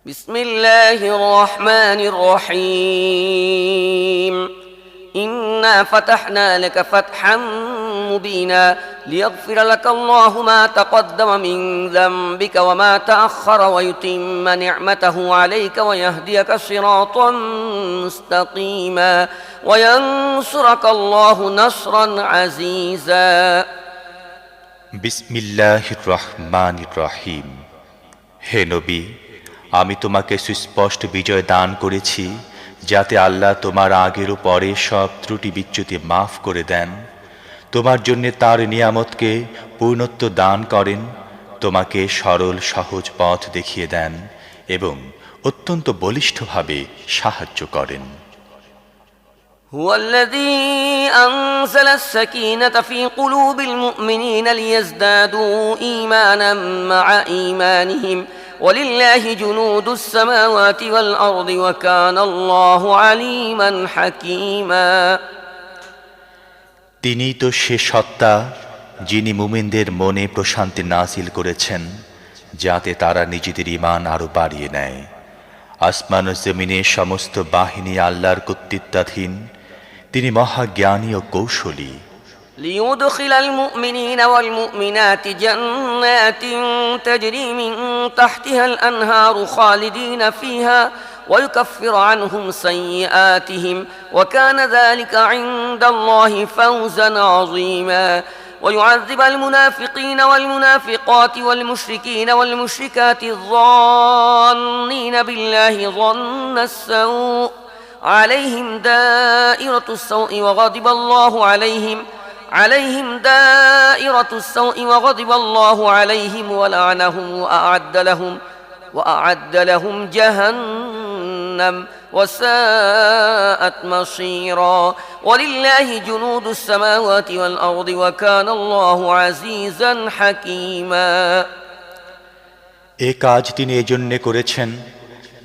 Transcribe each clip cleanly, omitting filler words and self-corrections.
بسم الله الرحمن الرحيم إنا فتحنا لك فتحا مبينا ليغفر لك الله ما تقدم من ذنبك وما تأخر ويتم نعمته عليك ويهديك صراطا مستقيما وينصرك الله نصرا عزيزا বিসমিল্লাহির রহমানির রহিম। হে নবী, আমি তোমাকে সুস্পষ্ট বিজয় দান করেছি, যাতে আল্লাহ তোমার আগের ও পরে সব ত্রুটি বিচ্যুতি মাফ করে দেন, তোমার জন্য তার নিয়ামতকে পূর্ণত্ব দান করেন, তোমাকে সরল সহজ পথ দেখিয়ে দেন এবং অত্যন্ত বলিষ্ঠভাবে সাহায্য করেন। هو الذي أنزل السكينة في قلوب المؤمنين ليزدادوا إيمانا مع إيمانهم ولله جنود السماوات والأرض وكان الله عليما حكيما তিনিই তো সে সত্তা যিনি মুমিনদের মনে প্রশান্তি নাযিল করেছেন, যাতে তারা নিজেদের ঈমান আরো বাড়িয়ে নেয়। আসমান ও জমিনের সমস্ত বাহিনী আল্লাহর কর্তৃত্বাধীন, তিনি মহাজ্ঞানী ও কৌশলী। ليدخل المؤمنين والمؤمنات جنات تجري من تحتها الأنهار خالدين فيها ويكفر عنهم سيئاتهم وكان ذلك عند الله فوزا عظيما ويعذب المنافقين والمنافقات والمشركين والمشركات الظانين بالله ظن السوء عليهم دائرة السوء وغضب الله عليهم ولعنهم وأعد لهم جهنم وساءت مصيرا ولله جنود السماوات والأرض وكان الله عزيزا حكيما এ কাজ তিনি এজন্য করেছেন,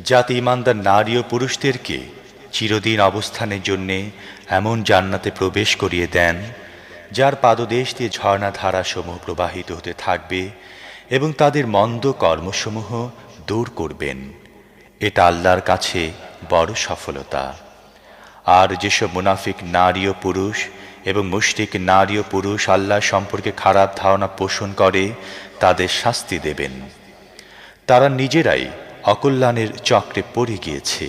যাতে ঈমানদার নারী ও পুরুষদেরকে চিরদিন অবস্থানের জন্য এমন জান্নাতে প্রবেশ করিয়ে দেন, যার পাদদেশ দিয়ে ঝর্ণাধারা সমূহ প্রবাহিত হতে থাকবে এবং তাদের মন্দ কর্মসমূহ দূর করবেন। এটা আল্লাহর কাছে বড় সফলতা। আর যেসব মুনাফিক নারী ও পুরুষ এবং মুশরিক নারী ও পুরুষ আল্লাহ সম্পর্কে খারাপ ধারণা পোষণ করে, তাদের শাস্তি দেবেন। তারা নিজেরাই অকল্যাণের চক্রে পড়ে গিয়েছে।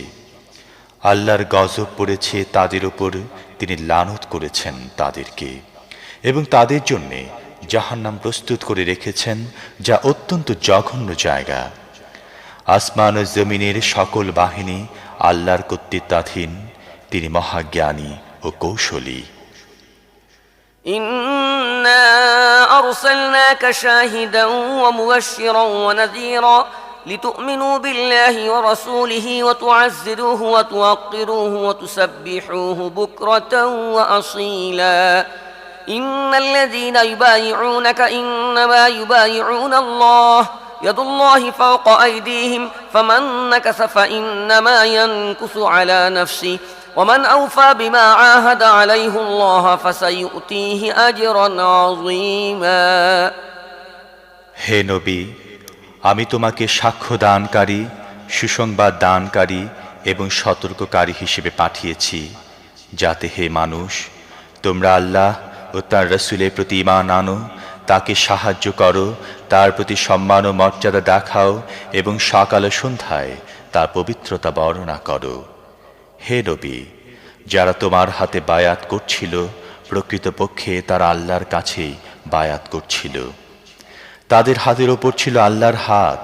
আল্লাহর গজব পড়েছে তাদের উপর, তিনি লানত করেছেন তাদেরকে এবং তাদের জন্য জাহান্নাম প্রস্তুত করে রেখেছেন, যা অত্যন্ত জঘন্য জায়গা। আসমান ও জমিনের সকল বাহিনী আল্লাহর কর্তৃত্বাধীন, তিনি মহাজ্ঞানী ও কৌশলী। إنا أرسلناك شاهدا ومبشرا ونذيرا لتؤمنوا بالله ورسوله وتعزروه وتوقروه وتسبحوه بكرة وأصيلا إن الذين يبايعونك إنما يبايعون الله يد الله فوق أيديهم فمن نكث فإنما ينكث على نفسه ومن أوفى بما عاهد عليه الله فسيؤتيه أجرا عظيما হে নবী, আমি তোমাকে সাক্ষ্য দানকারী, সুসংবাদ দানকারী এবং সতর্ককারী হিসেবে পাঠিয়েছি, যাতে হে মানুষ, তোমরা আল্লাহ ও তার রাসূলের প্রতি ঈমান আনো, তাকে সাহায্য করো, তার প্রতি সম্মান ও মর্যাদা দেখাও এবং সকাল ও সন্ধ্যায় তার পবিত্রতা বর্ণনা করো। হে নবী, যারা তোমার হাতে বায়াত করছিল, প্রকৃতপক্ষে তারা আল্লাহর কাছেই বায়াত করছিল। তাদের হাতের ওপর ছিল আল্লাহর হাত।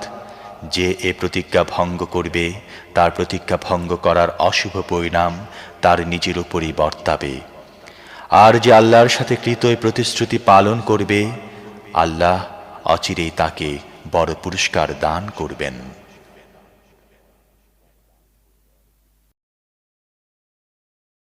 যে এ প্রতিজ্ঞা ভঙ্গ করবে, তার প্রতিজ্ঞা ভঙ্গ করার অশুভ পরিণাম তার নিজের উপরই বর্তাবে। আর যে আল্লাহর সাথে কৃত এ প্রতিশ্রুতি পালন করবে, আল্লাহ অচিরেই তাকে বড় পুরস্কার দান করবেন।